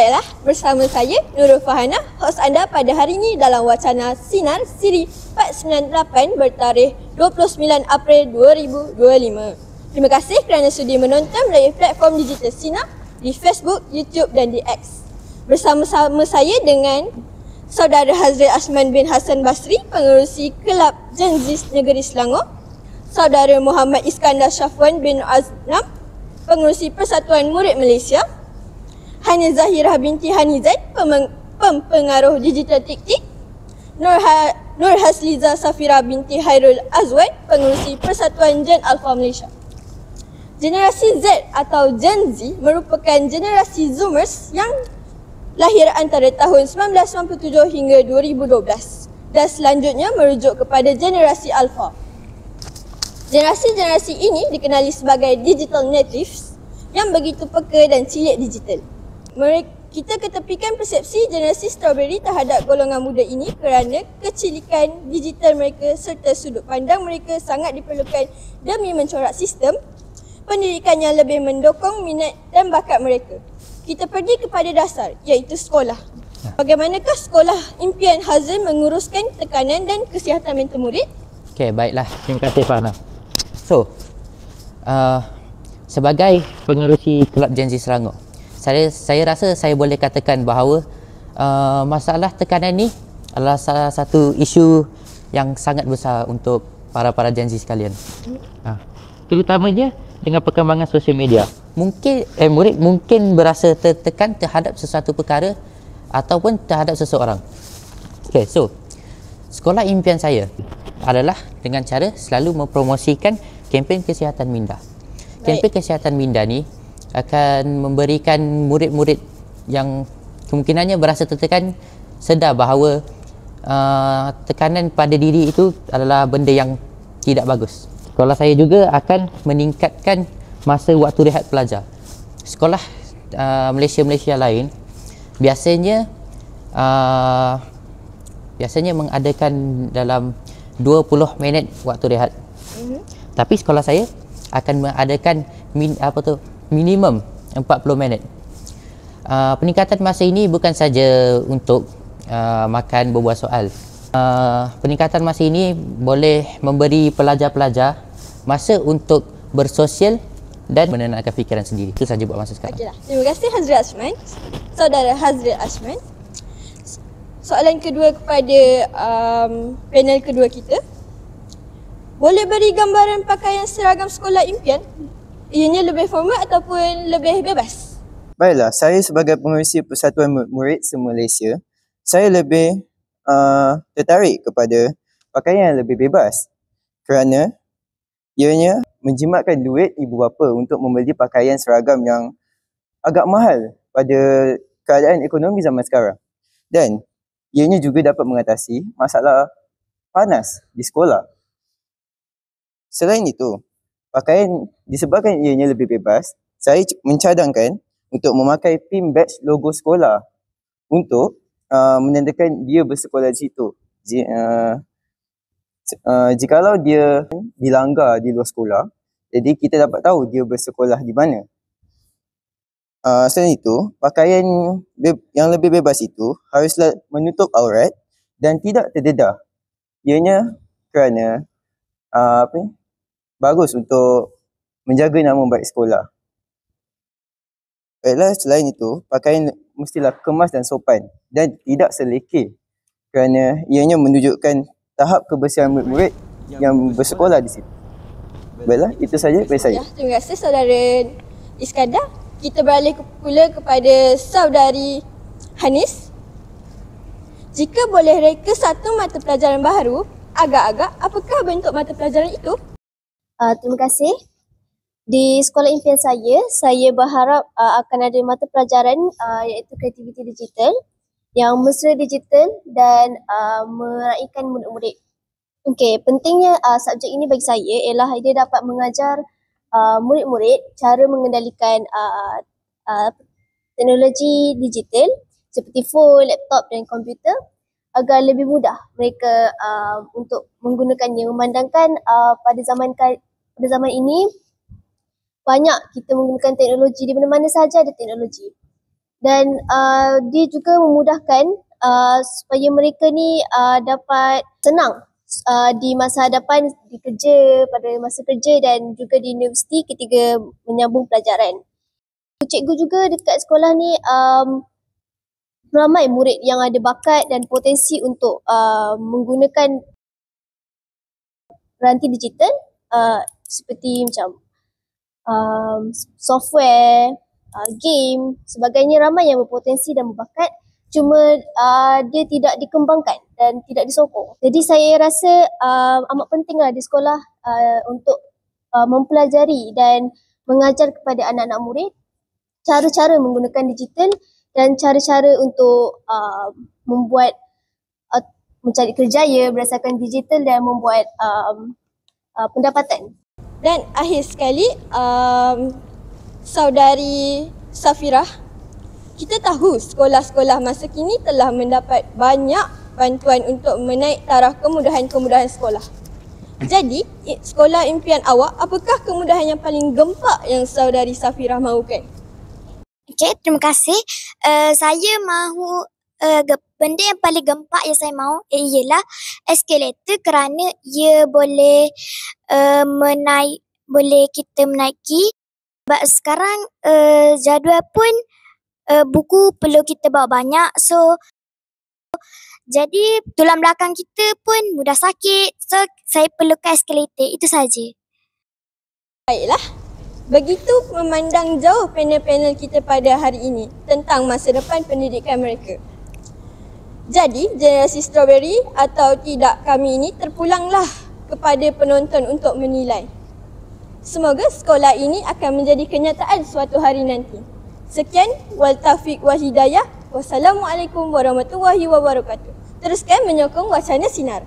Baiklah, bersama saya Nurul Fahana, hos anda pada hari ini dalam wacana Sinar Siri 498 bertarikh 29 April 2025. Terima kasih kerana sudi menonton melalui platform digital Sinar di Facebook, YouTube dan di X. Bersama-sama saya dengan Saudara Hazril Ashman bin Hassan Basri, pengerusi Kelab Gen Z Negeri Selangor, Saudara Muhammad Iskandar Syafwan bin Aznam, pengerusi Persatuan Murid Malaysia, Hania Zahirah binti Hanizan, pempengaruh digital TikTok, Nur Hasliza Safira binti Hairul Azwan, pengerusi Persatuan Gen Alpha Malaysia. Generasi Z atau Gen Z merupakan generasi Zoomers yang lahir antara tahun 1997 hingga 2012 dan selanjutnya merujuk kepada generasi Alpha. Generasi-generasi ini dikenali sebagai digital natives yang begitu peka dan cilik digital. Kita ketepikan persepsi generasi strawberry terhadap golongan muda ini kerana kecilikan digital mereka serta sudut pandang mereka sangat diperlukan demi mencorak sistem pendidikan yang lebih mendukung minat dan bakat mereka. Kita pergi kepada dasar, iaitu sekolah. Bagaimanakah sekolah impian Hazil menguruskan tekanan dan kesihatan mental murid? Okey, baiklah. Terima kasih Fahna. So, sebagai pengerusi Kelab Gen Z Selangor, saya rasa saya boleh katakan bahawa masalah tekanan ni adalah salah satu isu yang sangat besar untuk para Gen Z sekalian. Terutamanya dengan perkembangan sosial media. Murid mungkin berasa tertekan terhadap sesuatu perkara ataupun terhadap seseorang. Okay, so sekolah impian saya adalah dengan cara selalu mempromosikan kempen kesihatan minda. Kempen kesihatan minda ni akan memberikan murid-murid yang kemungkinannya berasa tertekan sedar bahawa tekanan pada diri itu adalah benda yang tidak bagus. Sekolah saya juga akan meningkatkan masa waktu rehat pelajar. Sekolah Malaysia lain biasanya mengadakan dalam 20 minit waktu rehat. Tapi sekolah saya akan mengadakan minimum 40 minit. Peningkatan masa ini bukan saja untuk makan berbual soal. Peningkatan masa ini boleh memberi pelajar-pelajar masa untuk bersosial dan menenangkan fikiran sendiri. Itu saja buat masa sekarang. Okeylah. Terima kasih Hazril Ashman. Saudara Hazril Ashman. Soalan kedua kepada panel kedua kita. Boleh beri gambaran pakaian seragam sekolah impian? Ianya lebih formal ataupun lebih bebas? Baiklah, saya sebagai pengerusi Persatuan Murid se-Malaysia, saya lebih tertarik kepada pakaian yang lebih bebas kerana ianya menjimatkan duit ibu bapa untuk membeli pakaian seragam yang agak mahal pada keadaan ekonomi zaman sekarang. Dan ianya juga dapat mengatasi masalah panas di sekolah. Selain itu, pakaian disebabkan ianya lebih bebas, saya mencadangkan untuk memakai pin badge logo sekolah untuk menandakan dia bersekolah di situ. Jikalau dia dilanggar di luar sekolah, jadi kita dapat tahu dia bersekolah di mana. Selain itu, pakaian yang lebih bebas itu haruslah menutup aurat dan tidak terdedah. Ianya kerana bagus untuk menjaga nama baik sekolah. Baiklah, selain itu, pakaian mestilah kemas dan sopan dan tidak selekeh kerana ianya menunjukkan tahap kebersihan murid-murid yang bersekolah di situ. Baiklah, itu saja dari saya. Terima kasih Saudara Iskandar. Kita beralih pula kepada Saudari Hanis. Jika boleh reka satu mata pelajaran baru, agak-agak apakah bentuk mata pelajaran itu? Terima kasih. Di sekolah impian saya berharap akan ada mata pelajaran iaitu kreativiti digital yang mesra digital dan meraihkan murid-murid. Okey, pentingnya subjek ini bagi saya ialah dia dapat mengajar murid-murid cara mengendalikan teknologi digital seperti phone, laptop dan komputer agar lebih mudah mereka untuk menggunakannya, memandangkan pada zaman ini banyak kita menggunakan teknologi, di mana-mana saja ada teknologi. Dan dia juga memudahkan supaya mereka ni dapat senang di masa hadapan di kerja, pada masa kerja dan juga di universiti ketika menyambung pelajaran. Cikgu juga dekat sekolah ni ramai murid yang ada bakat dan potensi untuk menggunakan peranti digital seperti macam software, game, sebagainya. Ramai yang berpotensi dan berbakat, cuma dia tidak dikembangkan dan tidak disokong. Jadi saya rasa amat pentinglah di sekolah untuk mempelajari dan mengajar kepada anak-anak murid cara-cara menggunakan digital dan cara-cara untuk membuat mencari kerjaya berdasarkan digital dan membuat pendapatan. Dan akhir sekali, saudari Safirah, kita tahu sekolah-sekolah masa kini telah mendapat banyak bantuan untuk menaik taraf kemudahan-kemudahan sekolah. Jadi, sekolah impian awak, apakah kemudahan yang paling gempak yang saudari Safirah mahukan? Okey, terima kasih. Saya mahu benda yang paling gempak yang saya mahu ialah eskalator, kerana ia boleh boleh kita menaiki. Sebab sekarang jadual pun buku perlu kita bawa banyak, so jadi tulang belakang kita pun mudah sakit. So saya perlukan eskalator, itu saja. Baiklah, begitu memandang jauh panel-panel kita pada hari ini tentang masa depan pendidikan mereka. Jadi, generasi strawberry atau tidak kami ini terpulanglah kepada penonton untuk menilai. Semoga sekolah ini akan menjadi kenyataan suatu hari nanti. Sekian, wal taufiq wal hidayah. Wassalamualaikum warahmatullahi wabarakatuh. Teruskan menyokong Wacana Sinar.